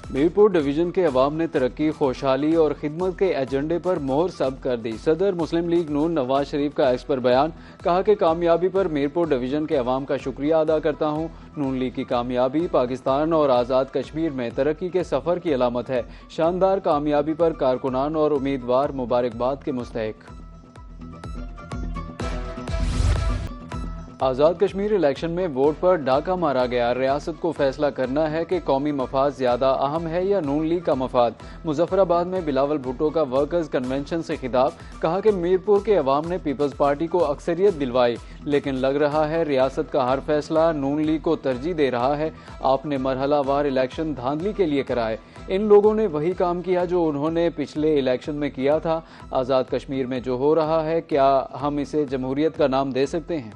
Mirpur division के अवाम ने तरक्की, खुशहाली और खिदमत के एजेंडे पर मोहर सब कर दी। सदर मुस्लिम लीग नून नवाज शरीफ का एक्स पर बयान, कहा कि कामयाबी पर मीरपुर डिवीजन के अवाम का शुक्रिया अदा करता हूँ। नून लीग की कामयाबी पाकिस्तान और आज़ाद कश्मीर में तरक्की के सफ़र की अलामत है। शानदार कामयाबी पर कारकुनान और उम्मीदवार मुबारकबाद के मुस्तहिक। आज़ाद कश्मीर इलेक्शन में वोट पर डाका मारा गया। रियासत को फैसला करना है कि कौमी मफाद ज़्यादा अहम है या नून लीग का मफाद। मुजफ्फराबाद में बिलावल भुट्टो का वर्कर्स कन्वेंशन से खिताब, कहा कि मीरपुर के अवाम ने पीपल्स पार्टी को अक्सरियत दिलवाई, लेकिन लग रहा है रियासत का हर फैसला नून लीग को तरजीह दे रहा है। आपने मरहलावार इलेक्शन धांधली के लिए कराए। इन लोगों ने वही काम किया जो उन्होंने पिछले इलेक्शन में किया था। आज़ाद कश्मीर में जो हो रहा है, क्या हम इसे जमहूरियत का नाम दे सकते हैं?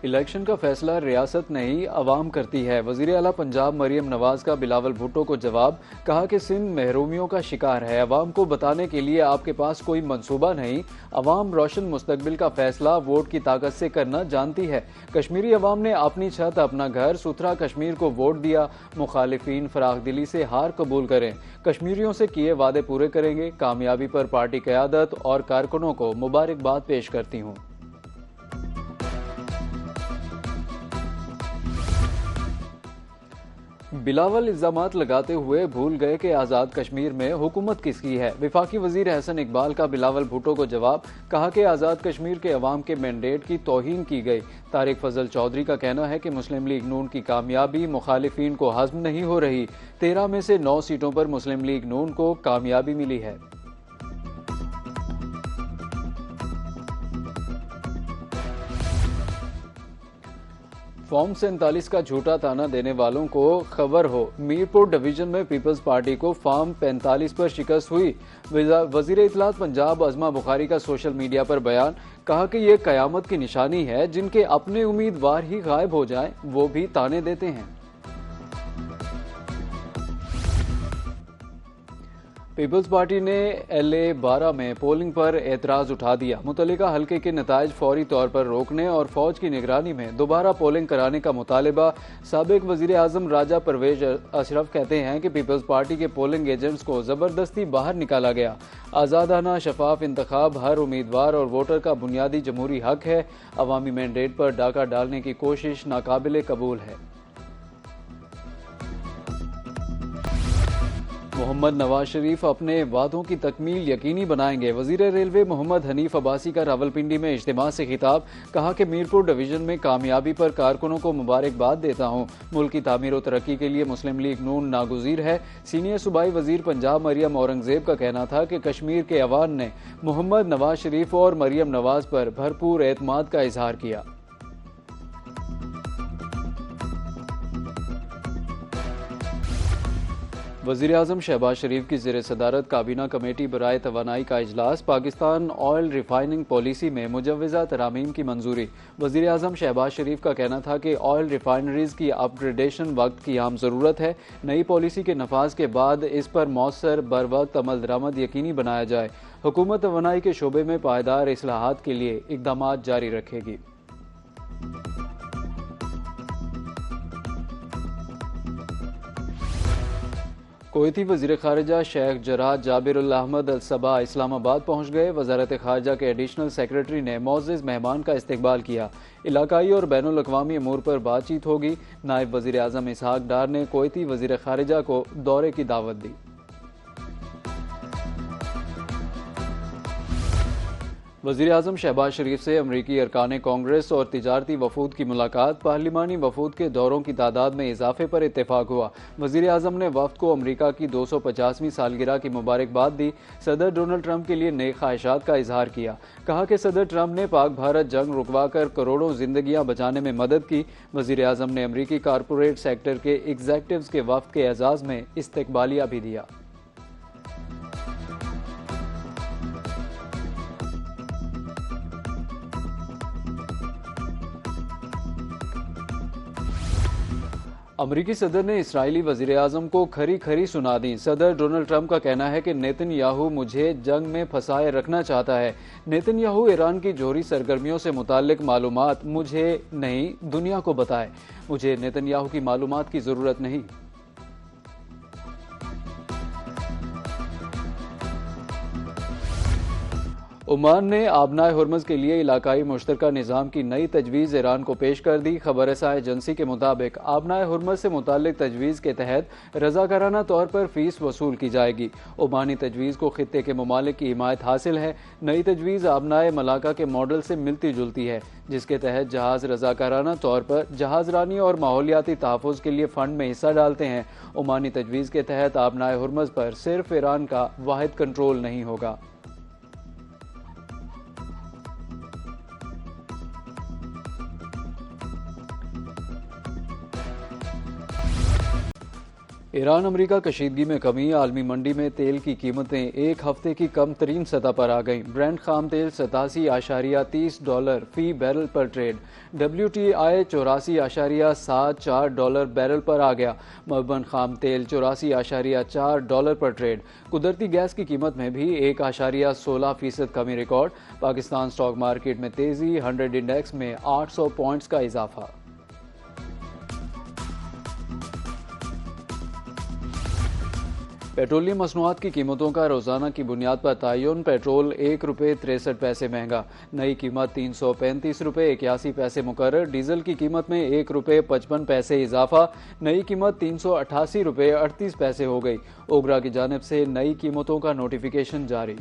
इलेक्शन का फैसला रियासत नहीं अवाम करती है। वज़ीर आला पंजाब मरियम नवाज का बिलावल भुट्टो को जवाब, कहा कि सिंध महरूमियों का शिकार है। अवाम को बताने के लिए आपके पास कोई मंसूबा नहीं। अवाम रोशन मुस्तकबिल का फैसला वोट की ताकत से करना जानती है। कश्मीरी अवाम ने अपनी छत, अपना घर, सुथरा कश्मीर को वोट दिया। मुखालिफिन फराख दिली से हार कबूल करें। कश्मीरियों से किए वादे पूरे करेंगे। कामयाबी पर पार्टी क़यादत और कारकुनों को मुबारकबाद पेश करती हूँ। बिलावल इल्जामात लगाते हुए भूल गए कि आज़ाद कश्मीर में हुकूमत किसकी है। विफाकी वजीर एहसन इकबाल का बिलावल भुट्टो को जवाब, कहा कि आज़ाद कश्मीर के अवाम के मैंडेट की तौहीन की गई। तारिक फजल चौधरी का कहना है कि मुस्लिम लीग नून की कामयाबी मुखालिफिन को हज़म नहीं हो रही। 13 में से 9 सीटों पर मुस्लिम लीग नून को कामयाबी मिली है। फॉर्म 47 का झूठा ताना देने वालों को खबर हो, मीरपुर डिवीजन में पीपल्स पार्टी को फॉर्म 45 पर शिकस्त हुई। वजीर इत्तलात पंजाब अज़मा बुखारी का सोशल मीडिया पर बयान, कहा कि यह कयामत की निशानी है। जिनके अपने उम्मीदवार ही गायब हो जाएं, वो भी ताने देते हैं। पीपल्स पार्टी ने LA 12 में पोलिंग पर एतराज़ उठा दिया। मुतल्लिका हल्के के नताइज फौरी तौर पर रोकने और फौज की निगरानी में दोबारा पोलिंग कराने का मुतालबा। साबिक वज़ीर आज़म राजा परवेज अशरफ कहते हैं कि पीपल्स पार्टी के पोलिंग एजेंट्स को ज़बरदस्ती बाहर निकाला गया। आज़ादाना शफाफ इंतखाब हर उम्मीदवार और वोटर का बुनियादी जमहूरी हक है। अवामी मैंडेट पर डाका डालने की कोशिश नाकाबिले कबूल है। मोहम्मद नवाज शरीफ अपने वादों की तकमील यकीनी बनाएंगे। वजीर रेलवे मोहम्मद हनीफ अब्बासी का रावलपिंडी में इज्तिमा से खिताब, कहा कि मीरपुर डिवीजन में कामयाबी पर कारकुनों को मुबारकबाद देता हूँ। मुल्क की तामीर और तरक्की के लिए मुस्लिम लीग नून नागुज़ीर है। सीनियर सूबाई वजीर पंजाब मरियम औरंगजेब का कहना था कि कश्मीर के अवाम ने मोहम्मद नवाज शरीफ और मरियम नवाज पर भरपूर एतमाद का इजहार किया। वज़ीर आज़म शहबाज शरीफ की ज़ेर सदारत काबीना कमेटी बराए तवानाई का इजलास। पाकिस्तान ऑयल रिफाइनिंग पॉलिसी में मुजव्वज़ा तरामीम की मंजूरी। वज़ीर आज़म शहबाज शरीफ का कहना था कि ऑयल रिफाइनरीज़ की अपग्रेडेशन वक्त की आम ज़रूरत है। नई पॉलिसी के नफाज के बाद इस पर मौसर बर वक्त अमल दरामद यकीनी बनाया जाए। हुकूमत तवानाई के शोबे में पायदार इस्लाहात के लिए इक़दामात जारी रखेगी। कोयती वज़ीर ख़ारिजा शेख जराह जाबिर उल अहमद अल सबा इस्लामाबाद पहुँच गए। वज़ारत ख़ारिजा के एडिशनल सेक्रेटरी ने मोअज़्ज़ज़ मेहमान का इस्तकबाल किया। इलाकाई और बैनुल अक़वामी अमूर पर बातचीत होगी। नायब वज़ीर आज़म इसहाक डार ने कोयती वज़ीर ख़ारिजा को दौरे की दावत दी। वज़ीर आज़म शहबाज शरीफ से अमरीकी अरकान कांग्रेस और तिजारती वफूद की मुलाकात। पार्लिमानी वफूद के दौरों की तादाद में इजाफे पर इत्तेफाक हुआ। वज़ीर आज़म ने वफ़द को अमरीका की 250वीं सालगिरह की मुबारकबाद दी। सदर डोनाल्ड ट्रंप के लिए नए ख्वाहिशात का इजहार किया। कहा कि सदर ट्रंप ने पाक भारत जंग रुकवा कर करोड़ों जिंदगियां बचाने में मदद की। वज़ीर आज़म ने अमरीकी कारपोरेट सेक्टर के एग्जेक्टिव्स के वफ़द के एजाज़ में इस्तकबालिया भी दिया। अमरीकी सदर ने इसराइली वज़ीर-ए-आज़म को खरी खरी सुना दी। सदर डोनाल्ड ट्रंप का कहना है कि नेतन्याहू मुझे जंग में फंसाए रखना चाहता है। नेतन्याहू ईरान की जौहरी सरगर्मियों से मुताल्लिक मालूमात मुझे नहीं, दुनिया को बताए। मुझे नेतन्याहू की मालूमात की ज़रूरत नहीं। ओमान ने आबनाए हुर्मुज़ के लिए इलाकाई मुश्तरका निज़ाम की नई तजवीज़ ईरान को पेश कर दी। खबर-ए-रसाए एजेंसी के मुताबिक आबनाए हुर्मुज़ से मुताल्लिक तजवीज़ के तहत रज़ाकाराना तौर पर फ़ीस वसूल की जाएगी। ओमानी तजवीज़ को खित्ते के ममालिक की हिमायत हासिल है। नई तजवीज़ आबनाए मलाका के मॉडल से मिलती जुलती है, जिसके तहत जहाज़ रज़ाकाराना तौर पर जहाज़रानी और माहौलियाती तहफ़्फ़ुज़ के लिए फ़ंड में हिस्सा डालते हैं। ओमानी तजवीज़ के तहत आबनाए हुर्मुज़ पर सिर्फ ईरान का वाहिद कंट्रोल नहीं होगा। ईरान अमरीका कशीदगी में कमी। आलमी मंडी में तेल की कीमतें एक हफ्ते की कम तरीन सतह पर आ गईं। ब्रेंट खाम तेल $87.30 फी बैरल पर ट्रेड। WTI $84.74 बैरल पर आ गया। मबन खाम तेल $84.4 पर ट्रेड। कुदरती गैस की कीमत में भी 1.16% कमी रिकॉर्ड। पाकिस्तान स्टॉक मार्केट में तेजी। 100 इंडेक्स में 800 पॉइंट्स का इजाफा। पेट्रोलियम मसनूआत की कीमतों का रोज़ाना की बुनियाद पर तयन। पेट्रोल ₹1.63 महंगा। नई कीमत ₹335.81 मुकर्रर। डीजल की कीमत में ₹1.55 इजाफा। नई कीमत ₹388.38 हो गई। ओगरा की जानिब से नई कीमतों का नोटिफिकेशन जारी।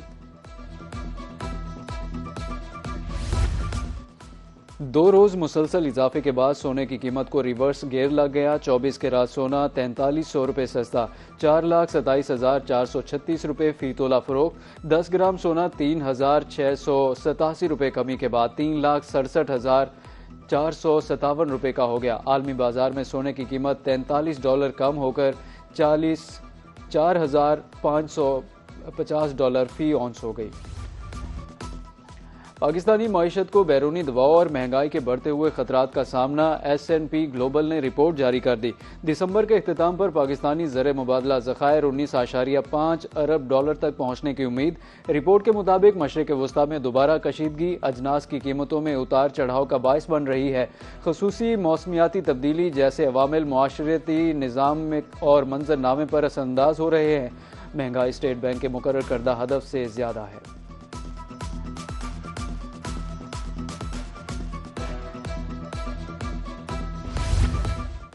2 रोज़ मुसलसल इजाफे के बाद सोने की कीमत को रिवर्स गेयर लग गया। 24 कैरात सोना ₹4300 सस्ता, ₹4,27,436 फी तोला फरोख्त। 10 ग्राम सोना ₹3,687 कमी के बाद ₹3,67,457 का हो गया। आलमी बाजार में सोने की कीमत $43 कम होकर $4,550 फी औंस हो गई। पाकिस्तानी मईशत को बैरूनी दबाव और महंगाई के बढ़ते हुए खतरात का सामना। S&P ग्लोबल ने रिपोर्ट जारी कर दी। दिसंबर के इख्तिताम पर पाकिस्तानी ज़र मुबादला ज़खायर $19.5 अरब तक पहुँचने की उम्मीद। रिपोर्ट के मुताबिक मशरिक़ वस्ता में दोबारा कशीदगी अजनास की कीमतों में उतार चढ़ाव का बायस बन रही है। खसूसी मौसमियाती तब्दीली जैसे अवामिल मुआशरती निज़ाम में और मंजरनामे पर असरअंदाज हो रहे हैं। महंगाई स्टेट बैंक के मुकर्रर करदा हदफ से ज़्यादा है।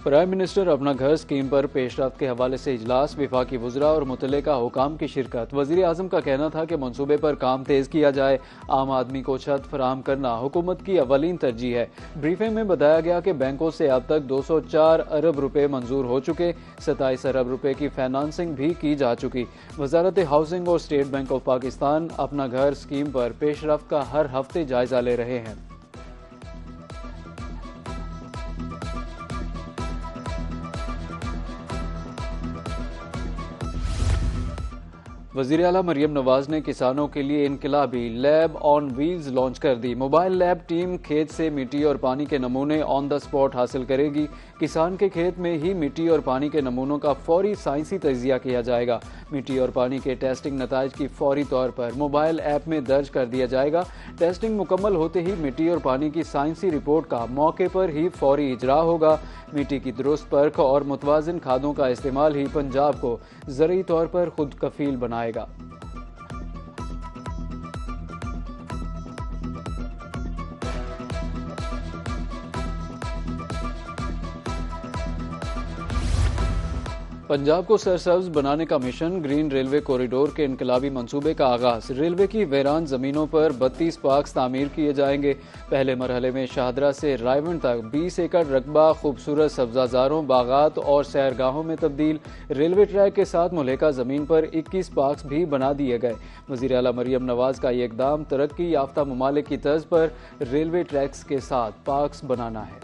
प्राइम मिनिस्टर अपना घर स्कीम पर पेशरफ्त के हवाले से इजलास। वफाकी वज़रा और मुतल्लिका हुकाम की शिरकत। वज़ीर आज़म का कहना था कि मनसूबे पर काम तेज़ किया जाए। आम आदमी को छत फराहम करना हुकूमत की अवलीन तरजीह है। ब्रीफिंग में बताया गया कि बैंकों से अब तक 204 अरब रुपए मंजूर हो चुके। 27 अरब रुपए की फाइनेंसिंग भी की जा चुकी। वजारत हाउसिंग और स्टेट बैंक ऑफ पाकिस्तान अपना घर स्कीम पर पेशरफ्त का हर हफ्ते जायजा ले रहे हैं। वज़ीर आला मरियम नवाज ने किसानों के लिए इनकलाबी लैब ऑन व्हील्स लॉन्च कर दी। मोबाइल लैब टीम खेत से मिट्टी और पानी के नमूने ऑन द स्पॉट हासिल करेगी। किसान के खेत में ही मिट्टी और पानी के नमूनों का फौरी साइंसी तजिया किया जाएगा। मिट्टी और पानी के टेस्टिंग नताइज की फौरी तौर पर मोबाइल ऐप में दर्ज कर दिया जाएगा। टेस्टिंग मुकम्मल होते ही मिट्टी और पानी की साइंसी रिपोर्ट का मौके पर ही फौरी इजरा होगा। मिट्टी की दुरुस्त परख और मुतवाज़िन खादों का इस्तेमाल ही पंजाब को ज़रूरी तौर पर खुद कफील बनाएगा। पंजाब को सरसब्ज बनाने का मिशन। ग्रीन रेलवे कॉरिडोर के इनकलाबी मंसूबे का आगाज। रेलवे की वीरान जमीनों पर 32 पार्क्स तामीर किए जाएंगे। पहले मरहले में शाहदरा से रायवन तक 20 एकड़ रकबा खूबसूरत सब्जाजारों, बागात और सैरगाहों में तब्दील। रेलवे ट्रैक के साथ मुल्हिका जमीन पर 21 पार्क्स भी बना दिए गए। वज़ीर आला मरियम नवाज का ये इकदाम तरक्की याफ्ता ममालिक की तर्ज पर रेलवे ट्रैक्स के साथ पार्क्स बनाना है।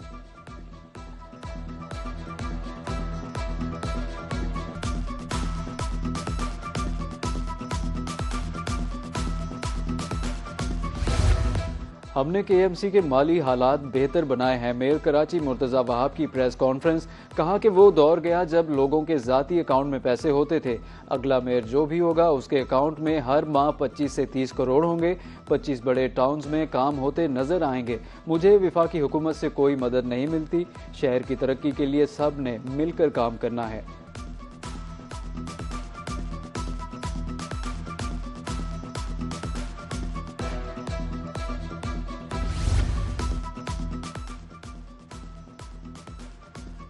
हमने केएमसी के माली हालात बेहतर बनाए हैं। मेयर कराची मुर्तज़ा वहाब की प्रेस कॉन्फ्रेंस, कहा कि वो दौर गया जब लोगों के ज़ाती अकाउंट में पैसे होते थे। अगला मेयर जो भी होगा उसके अकाउंट में हर माह 25 से 30 करोड़ होंगे। 25 बड़े टाउन्स में काम होते नजर आएंगे। मुझे वफाकी हुकूमत से कोई मदद नहीं मिलती। शहर की तरक्की के लिए सब ने मिलकर काम करना है।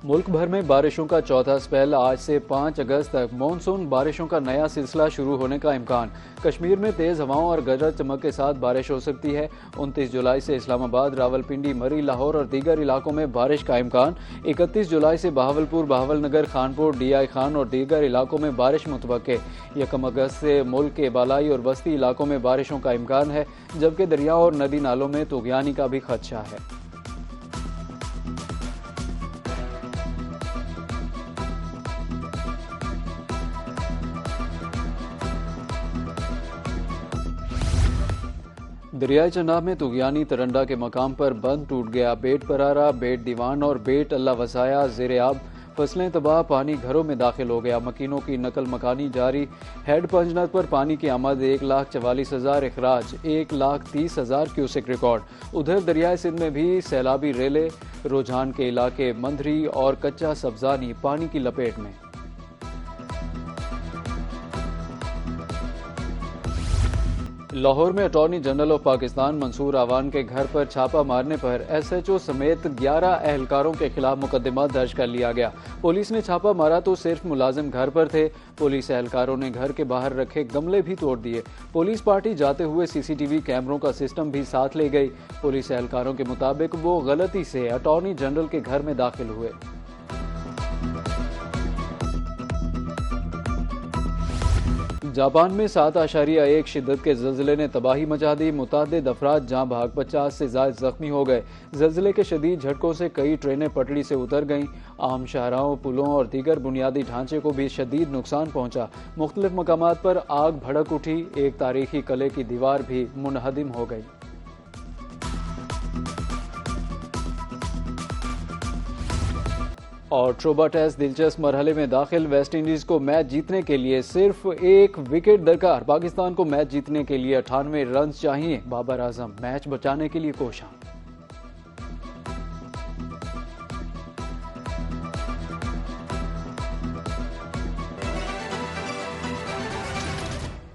मुल्क भर में बारिशों का चौथा स्पेल। आज से 5 अगस्त तक मानसून बारिशों का नया सिलसिला शुरू होने का इम्कान। कश्मीर में तेज़ हवाओं और गरज चमक के साथ बारिश हो सकती है। 29 जुलाई से इस्लामाबाद, रावलपिंडी, मरी, लाहौर और दीगर इलाकों में बारिश का इम्कान। 31 जुलाई से बहावलपुर, बहावलनगर, खानपुर, DI खान और दीगर इलाकों में बारिश मुतवक्के। 1 अगस्त से मुल्क के बालाई और बस्ती इलाकों में बारिशों का इम्कान है, जबकि दरियाओं और नदी नालों में तुगयानी का भी खदशा है। दरियाई चनाब में तुगयानी तरंडा के मकाम पर बंद टूट गया। बेट परारा, बेट दीवान और बेट अल्लाह वसाया ज़ेरे आब। फसलें तबाह, पानी घरों में दाखिल हो गया। मकीनों की नकल मकानी जारी। हेड पंजनद पर पानी की आमद 1,44,000, अखराज 1,30,000 क्यूसेक रिकॉर्ड। उधर दरियाई सिंध में भी सैलाबी रेले, रुझान के इलाके मंधरी और कच्चा सब्जानी पानी की लपेट में। लाहौर में attorney general of Pakistan Mansoor Awan के घर पर छापा मारने पर SHO समेत 11 एहलकारों के खिलाफ मुकदमा दर्ज कर लिया गया। पुलिस ने छापा मारा तो सिर्फ मुलाजिम घर पर थे। पुलिस एहलकारों ने घर के बाहर रखे गमले भी तोड़ दिए। पुलिस पार्टी जाते हुए CCTV कैमरों का सिस्टम भी साथ ले गई। पुलिस एहलकारों के मुताबिक वो गलती से अटॉर्नी जनरल के घर में दाखिल हुए। जापान में 7.1 शिद्दत के ज़लज़ले ने तबाही मचा दी। मुतअद्दिद अफराद जाँ भाग, 50 से ज़ायद जख्मी हो गए। ज़लज़ले के शदीद झटकों से कई ट्रेनें पटरी से उतर गईं। आम शाहराहों, पुलों और दीगर बुनियादी ढांचे को भी शदीद नुकसान पहुंचा। मुख्तलिफ मकामात पर आग भड़क उठी। एक तारीखी किले की दीवार भी मुनहदिम हो गई। और ट्रोबा टेस्ट दिलचस्प मरहले में दाखिल। वेस्ट इंडीज को मैच जीतने के लिए सिर्फ 1 विकेट दरकार। पाकिस्तान को मैच जीतने के लिए 98 रन चाहिए। बाबर आजम मैच बचाने के लिए कोशां।